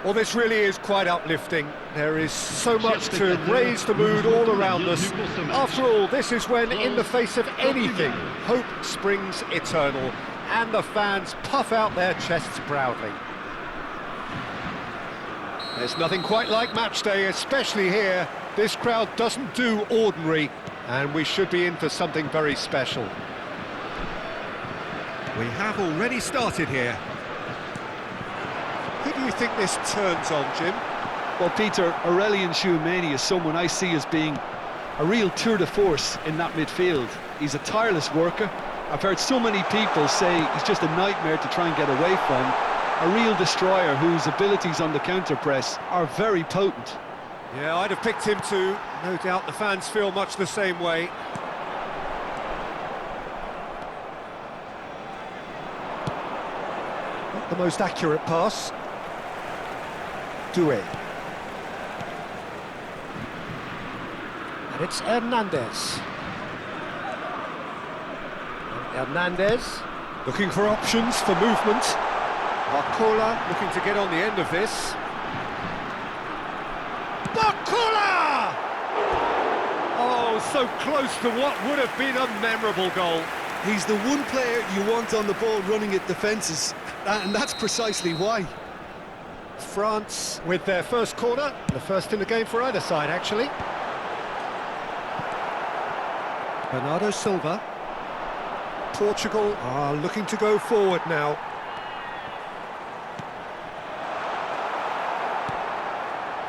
Well, this really is quite uplifting. There is so much to raise the mood all around us. After all, this is when, in the face of anything, hope springs eternal, and the fans puff out their chests proudly. There's nothing quite like match day, especially here. This crowd doesn't do ordinary, and we should be in for something very special. We have already started here. Who do you think this turns on, Jim? Well, Peter, Aurelien Tchouameni is someone I see as being a real tour de force in that midfield. He's a tireless worker. I've heard so many people say he's just a nightmare to try and get away from. A real destroyer whose abilities on the counter-press are very potent. Yeah, I'd have picked him too. No doubt the fans feel much the same way. Not the most accurate pass. Doué. And it's Hernandez. Hernandez looking for options for movement. Barcola looking to get on the end of this. Barcola! Oh, so close to what would have been a memorable goal. He's the one player you want on the ball running at defences, and that's precisely why. France with their first corner, the first in the game for either side, actually. Bernardo Silva. Portugal are looking to go forward now.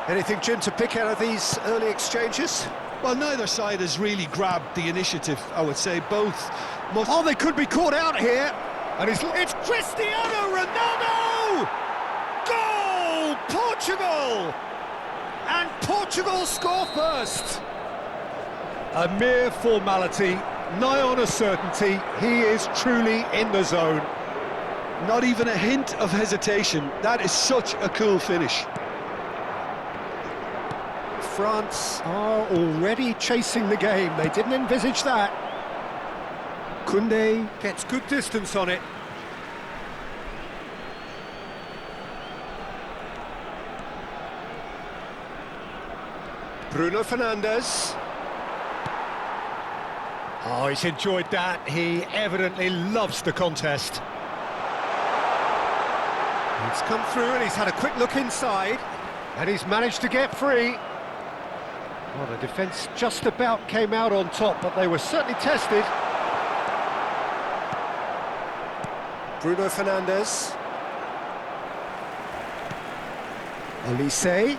Anything, Jim, to pick out of these early exchanges? Well, neither side has really grabbed the initiative, I would say. Both must... Oh, they could be caught out here. And it's Cristiano Ronaldo! Goal! Portugal! And Portugal score first. A mere formality, nigh on a certainty. He is truly in the zone. Not even a hint of hesitation. That is such a cool finish. France are already chasing the game. They didn't envisage that. Koundé gets good distance on it. Bruno Fernandes. Oh, he's enjoyed that. He evidently loves the contest. He's come through and he's had a quick look inside. And he's managed to get free. Well, the defence just about came out on top, but they were certainly tested. Bruno Fernandes. Olise.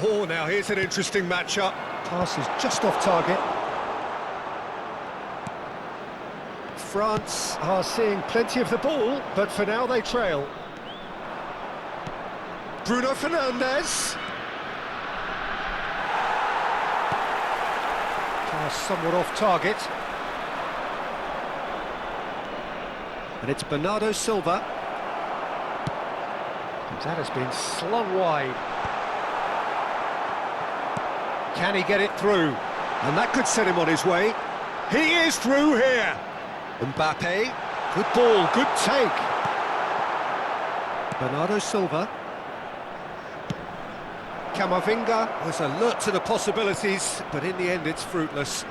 Oh, now here's an interesting matchup. Pass is just off target. France are seeing plenty of the ball, but for now they trail. Bruno Fernandes. Pass somewhat off target. And it's Bernardo Silva. That has been slung wide. Can he get it through? And that could set him on his way. He is through here. Mbappe, good ball, good take. Bernardo Silva. Camavinga was alert to the possibilities, but in the end it's fruitless.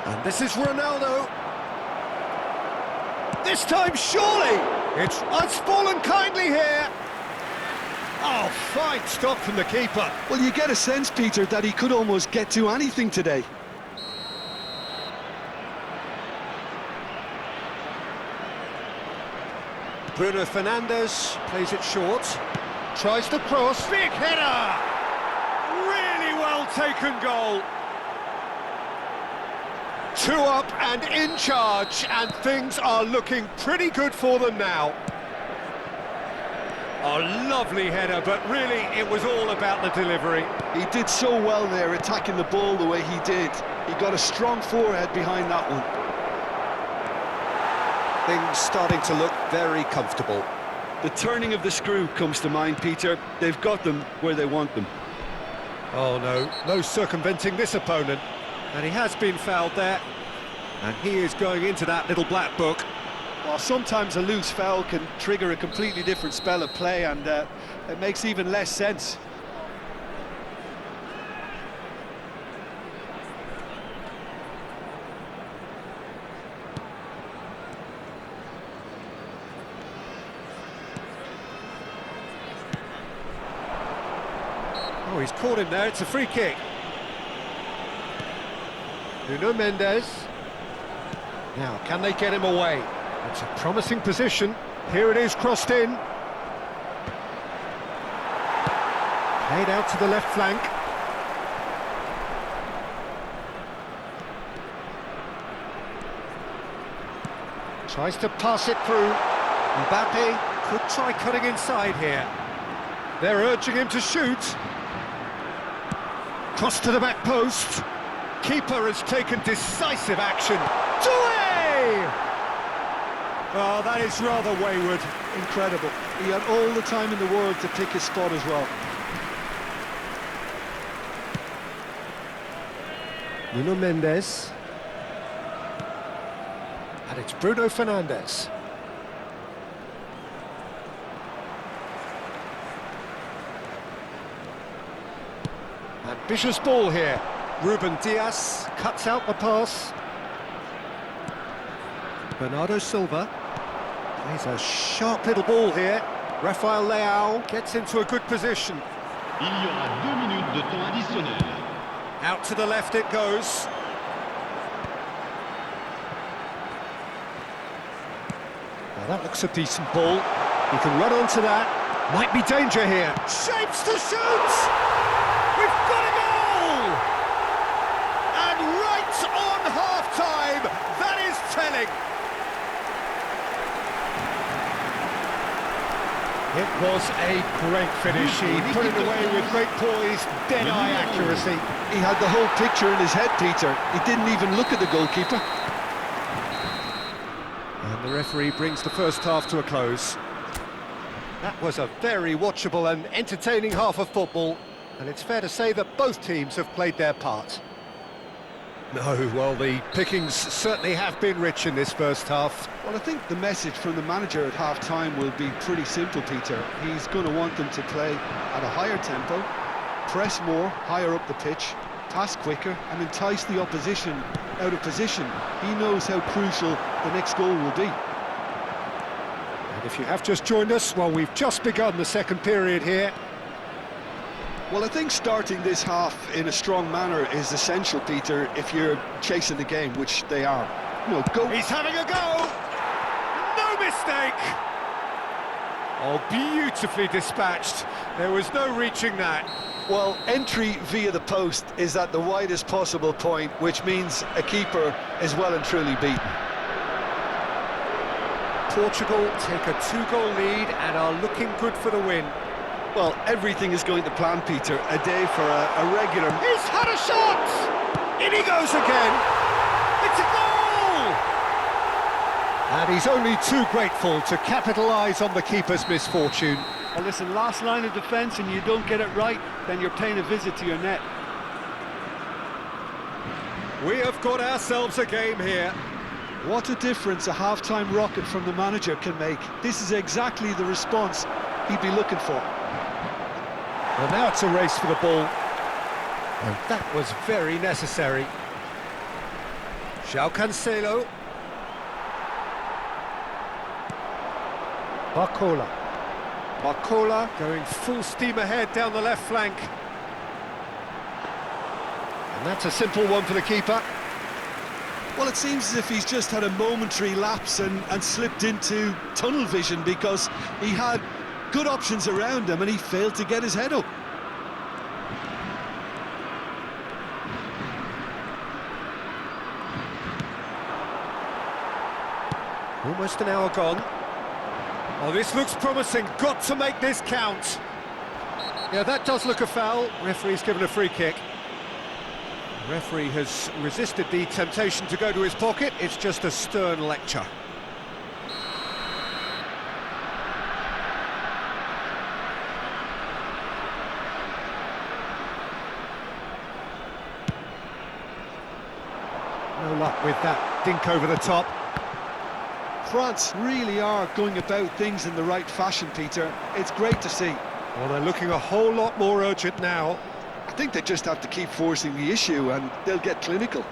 And this is Ronaldo. This time, surely! It's fallen kindly here. Oh, fine stop from the keeper. Well, you get a sense, Peter, that he could almost get to anything today. Bruno Fernandes plays it short. Tries to cross. Big header! Really well taken goal. 2 up and in charge, and things are looking pretty good for them now. A lovely header, but really it was all about the delivery. He did so well there, attacking the ball the way he did. He got a strong forehead behind that one. Things starting to look very comfortable. The turning of the screw comes to mind, Peter. They've got them where they want them. Oh no, no circumventing this opponent. And he has been fouled there. And he is going into that little black book. Well, sometimes a loose foul can trigger a completely different spell of play, and it makes even less sense. Oh, he's caught him there, it's a free kick. Nuno Mendes. Now, can they get him away? It's a promising position. Here it is, crossed in. Played out to the left flank. Tries to pass it through. Mbappe could try cutting inside here. They're urging him to shoot. Cross to the back post. Keeper has taken decisive action. Doué! Oh, that is rather wayward. Incredible. He had all the time in the world to pick his spot as well. Nuno Mendes. And it's Bruno Fernandes. Ambitious ball here. Ruben Dias cuts out the pass. Bernardo Silva plays a sharp little ball here. Rafael Leao gets into a good position. Il y aura 2 minutes de temps additionnel. Out to the left it goes. Now that looks a decent ball. He can run onto that. Might be danger here. Shapes to shoot! We've got a goal! And right on half-time, that is telling. It was a great finish. He put it away with great poise, dead-eye accuracy. He had the whole picture in his head, Peter. He didn't even look at the goalkeeper. And the referee brings the first half to a close. That was a very watchable and entertaining half of football, and it's fair to say that both teams have played their part. No, well, the pickings certainly have been rich in this first half. Well, I think the message from the manager at half-time will be pretty simple, Peter. He's going to want them to play at a higher tempo, press more, higher up the pitch, pass quicker, and entice the opposition out of position. He knows how crucial the next goal will be. And if you have just joined us, well, we've just begun the second period here. Well, I think starting this half in a strong manner is essential, Peter, if you're chasing the game, which they are. No, go. He's having a go! No mistake! Oh, beautifully dispatched. There was no reaching that. Well, entry via the post is at the widest possible point, which means a keeper is well and truly beaten. Portugal take a 2-goal lead and are looking good for the win. Well, everything is going to plan, Peter. A day for a regular... He's had a shot! In he goes again! It's a goal! And he's only too grateful to capitalise on the keeper's misfortune. Well, listen, last line of defence and you don't get it right, then you're paying a visit to your net. We have got ourselves a game here. What a difference a half-time rocket from the manager can make. This is exactly the response he'd be looking for. Well, now it's a race for the ball. And that was very necessary. João Cancelo. Barcola. Barcola going full steam ahead down the left flank. And that's a simple one for the keeper. Well, it seems as if he's just had a momentary lapse and slipped into tunnel vision, because he had good options around him and he failed to get his head up. Almost an hour gone. Oh, this looks promising. Got to make this count. Yeah, that does look a foul. Referee's given a free kick. The referee has resisted the temptation to go to his pocket. It's just a stern lecture. No luck with that dink over the top. France really are going about things in the right fashion, Peter. It's great to see. Well, they're looking a whole lot more urgent now. I think they just have to keep forcing the issue and they'll get clinical.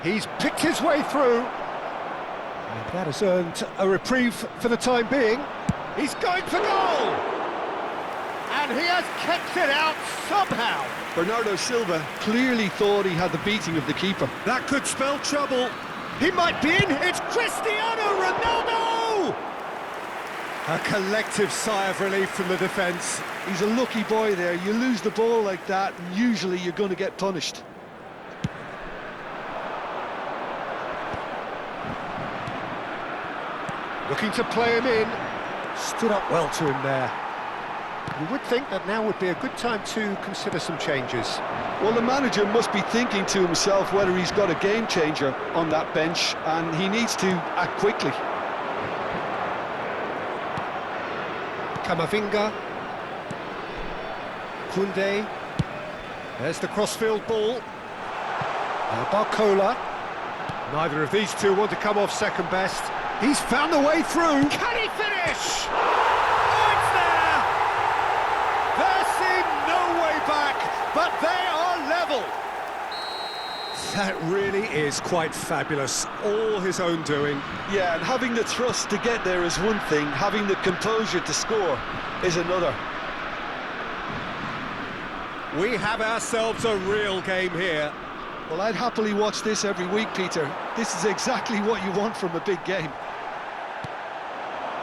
He's picked his way through. And that has earned a reprieve for the time being. He's going for goal! And he has kept it out somehow. Bernardo Silva clearly thought he had the beating of the keeper. That could spell trouble. He might be in. It's Cristiano Ronaldo! A collective sigh of relief from the defence. He's a lucky boy there. You lose the ball like that, and usually you're going to get punished. Looking to play him in. Stood up well to him there. You would think that now would be a good time to consider some changes. Well, the manager must be thinking to himself whether he's got a game changer on that bench, and he needs to act quickly. Camavinga. Koundé. There's the crossfield ball. Barcola. Neither of these two want to come off second best. He's found the way through. Can he finish? Oh, it's there! There seemed no way back, but they are level. That really is quite fabulous. All his own doing. Yeah, and having the thrust to get there is one thing, having the composure to score is another. We have ourselves a real game here. Well, I'd happily watch this every week, Peter. This is exactly what you want from a big game.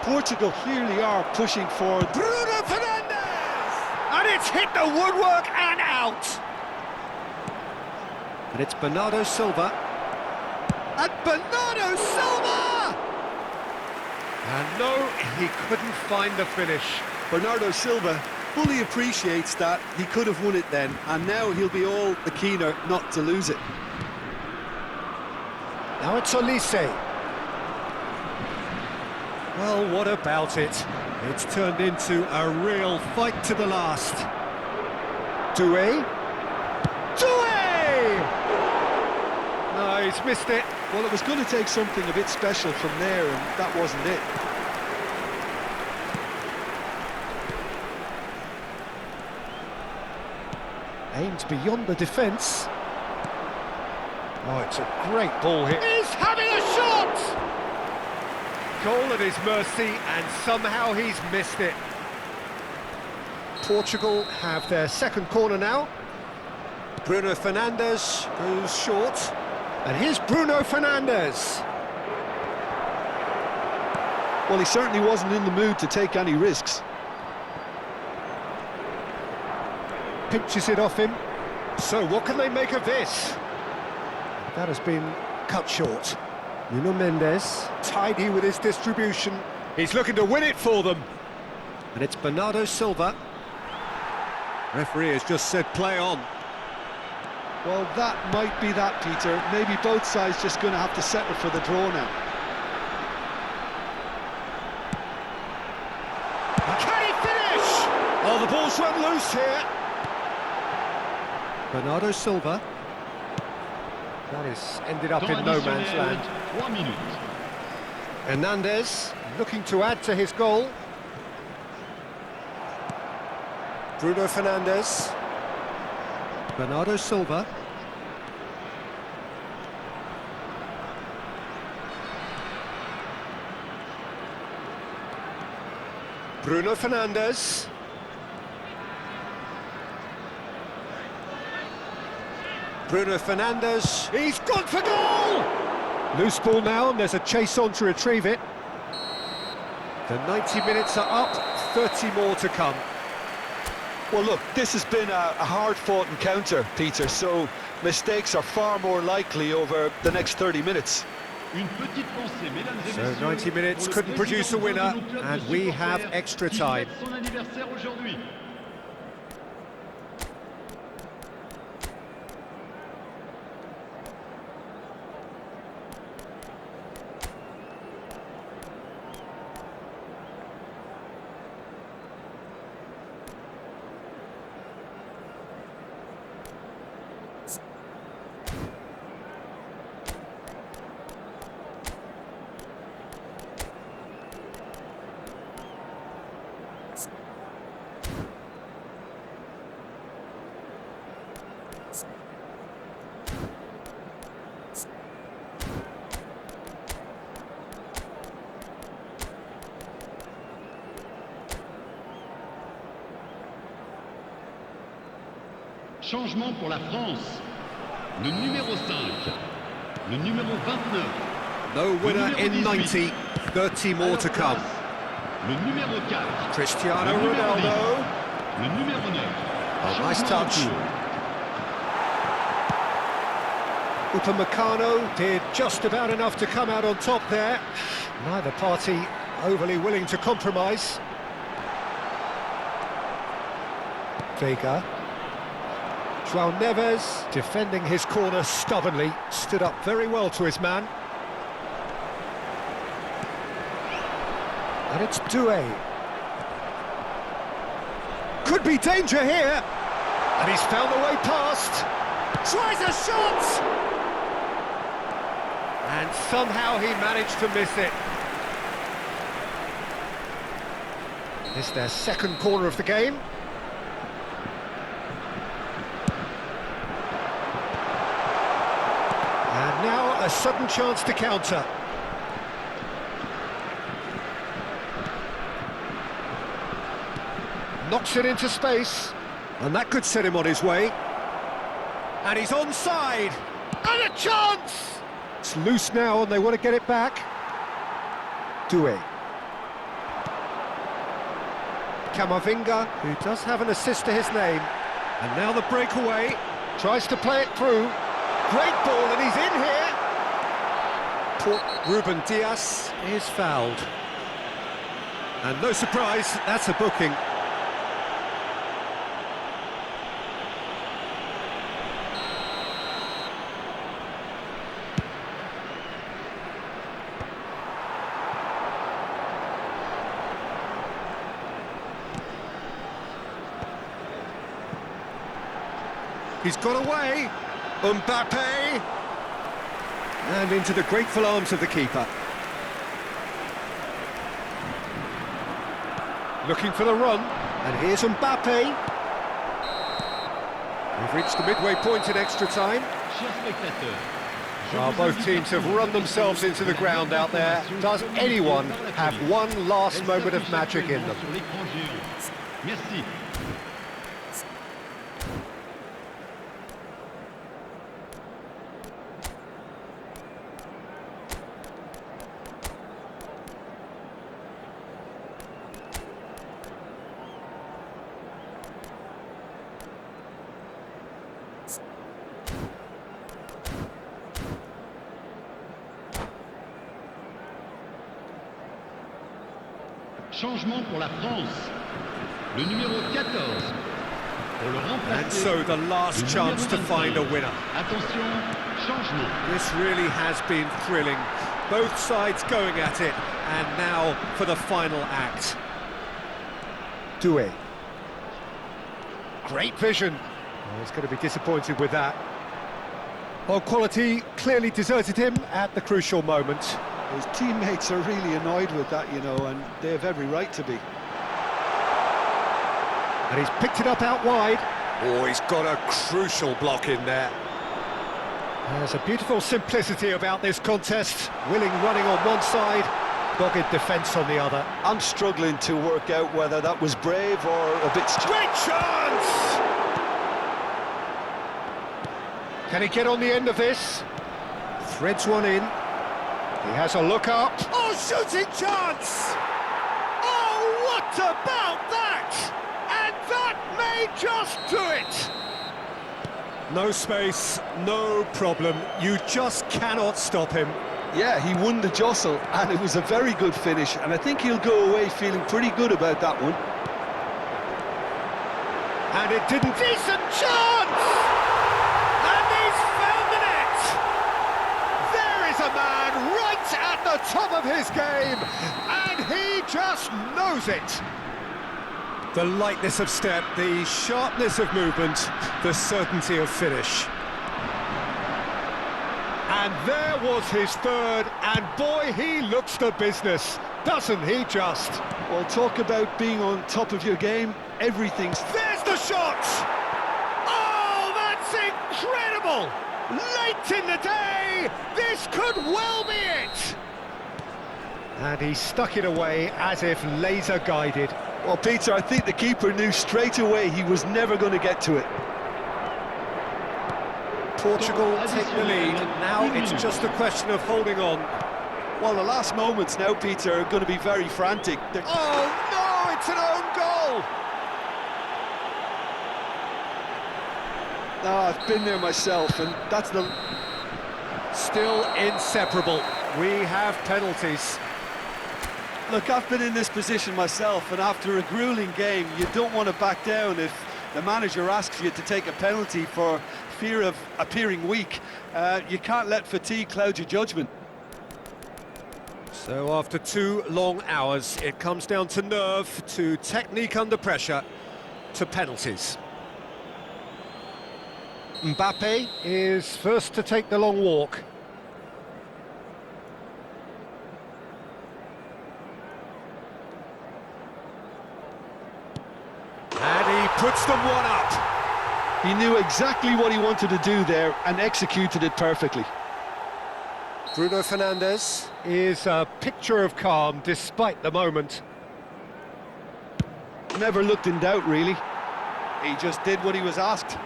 Portugal clearly are pushing forward. Bruno Fernandes! And it's hit the woodwork and out. And it's Bernardo Silva. And Bernardo Silva! And no, he couldn't find the finish. Bernardo Silva fully appreciates that he could have won it then, and now he'll be all the keener not to lose it. Now it's Olise. Well, what about it? It's turned into a real fight to the last. Doué. Doué! No, he's missed it. Well, it was going to take something a bit special from there, and that wasn't it. Aimed beyond the defence. Oh, it's a great ball here. He's having a shot! Goal at his mercy, and somehow he's missed it. Portugal have their second corner now. Bruno Fernandes goes short. And here's Bruno Fernandes. Well, he certainly wasn't in the mood to take any risks. Pinches it off him. So what can they make of this? That has been cut short. Nuno Mendes, tidy with his distribution. He's looking to win it for them. And it's Bernardo Silva. Referee has just said play on. Well, that might be that, Peter. Maybe both sides just going to have to settle for the draw now. Can he finish? Oh, the ball's run loose here. Bernardo Silva. That is ended up in no man's land. 3 minutes. Hernandez looking to add to his goal. Bruno Fernandes. Bernardo Silva. Bruno Fernandes. Bruno Fernandes. He's gone for goal! Loose ball now, and there's a chase on to retrieve it. The 90 minutes are up, 30 more to come. Well, look, this has been a hard-fought encounter, Peter, so mistakes are far more likely over the next 30 minutes. Une petite pensée, mesdames et messieurs, So 90 minutes pour le couldn't produce a président winner, de nos clubs and de we have supporters extra qui time. fête son anniversaire aujourd'hui. Changement pour la France. Le numéro 5. Le numéro 29. No winner numéro in 18. 90, 30 more to come. Le numéro 4. Cristiano Le numéro 10. Ronaldo. Le numéro 9. Oh, nice Changement touch. en cours. Upamecano did just about enough to come out on top there. Neither party overly willing to compromise. Vega. João Neves defending his corner stubbornly, stood up very well to his man. And it's Doué. Could be danger here. And he's found the way past. Tries a shot! And somehow he managed to miss it. It's their second corner of the game. And now a sudden chance to counter. Knocks it into space, and that could set him on his way. And he's onside, and a chance! It's loose now, and they want to get it back. Doué. Camavinga, who does have an assist to his name. And now the breakaway, tries to play it through. Great ball, and he's in here. Ruben Dias is fouled. And no surprise, that's a booking. He's got away. Mbappe. And into the grateful arms of the keeper. Looking for the run. And here's Mbappe. We've reached the midway point in extra time. Chers spectateurs, je Well, vous both invite teams à have run themselves into the ground out there. Does anyone have one last moment of magic in them? Sur l'écran géant. Merci. Changement pour la France. Le numéro 14. Pour le remplacer. And so the last le chance to numéro find a 25. winner. Attention, changement. This really has been thrilling. Both sides going at it, and now for the final act. Doué. Great vision. Oh, he's going to be disappointed with that. Well, quality clearly deserted him at the crucial moment. His teammates are really annoyed with that, you know, and they have every right to be. And he's picked it up out wide. Oh, he's got a crucial block in there. There's a beautiful simplicity about this contest. Willing running on one side, dogged defence on the other. I'm struggling to work out whether that was brave or a bit... Great chance! Can he get on the end of this? Threads one in. He has a look up. Oh, shooting chance! Oh, what about that? And that may just do it! No space, no problem. You just cannot stop him. Yeah, he won the jostle, and it was a very good finish, and I think he'll go away feeling pretty good about that one. And it didn't... Decent chance! And he's found the net! There is a man right at the top of his game, and he just knows it. The lightness of step, the sharpness of movement, the certainty of finish. And there was his third, and boy, he looks the business, doesn't he just? Well, talk about being on top of your game. Everything's... There's the shot! Oh, that's incredible! Late in the day, this could well be it! And he stuck it away as if laser-guided. Well, Peter, I think the keeper knew straight away he was never going to get to it. Portugal take the lead. Now it's just a question of holding on. Well, the last moments now, Peter, are going to be very frantic. Oh no, it's an own goal! No, I've been there myself, and that's the... Still inseparable. We have penalties. Look, I've been in this position myself, and after a gruelling game, you don't want to back down if the manager asks you to take a penalty for fear of appearing weak. You can't let fatigue cloud your judgment. So after 2 long hours, it comes down to nerve, to technique under pressure, to penalties. Mbappe is first to take the long walk. And he puts them one up. He knew exactly what he wanted to do there and executed it perfectly. Bruno Fernandes is a picture of calm despite the moment. Never looked in doubt, really. He just did what he was asked.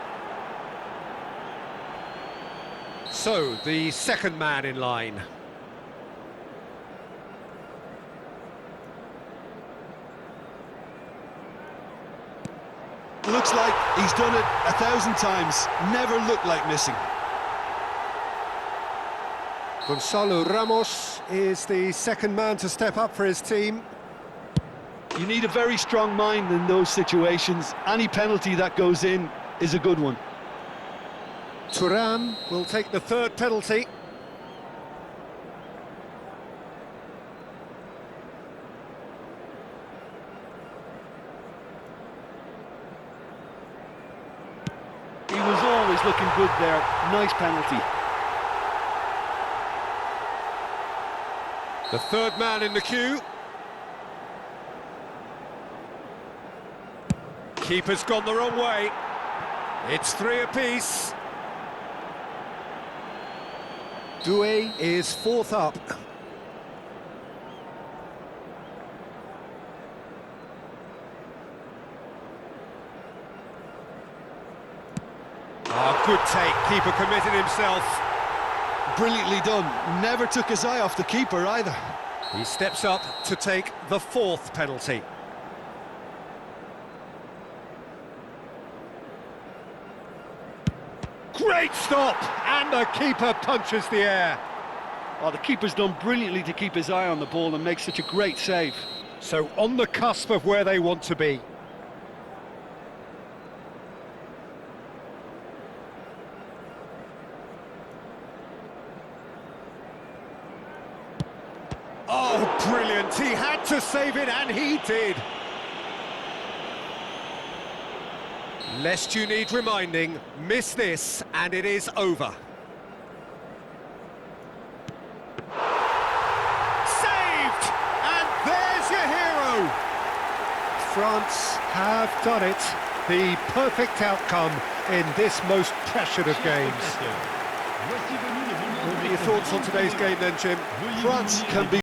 So, the second man in line. Looks like he's done it 1,000 times. Never looked like missing. Gonzalo Ramos is the second man to step up for his team. You need a very strong mind in those situations. Any penalty that goes in is a good one. Thuram will take the third penalty. He was always looking good there. Nice penalty. The third man in the queue. Keeper's gone the wrong way. It's 3 apiece. Doué is fourth up. Good take, keeper committed himself. Brilliantly done. Never took his eye off the keeper either. He steps up to take the fourth penalty. Great stop! And the keeper punches the air. Oh, the keeper's done brilliantly to keep his eye on the ball and make such a great save. So on the cusp of where they want to be. Oh, brilliant! He had to save it, and he did. Lest you need reminding, miss this, and it is over. Saved! And there's your hero! France have done it. The perfect outcome in this most pressured of games. What are your thoughts on today's game then, Jim? France can be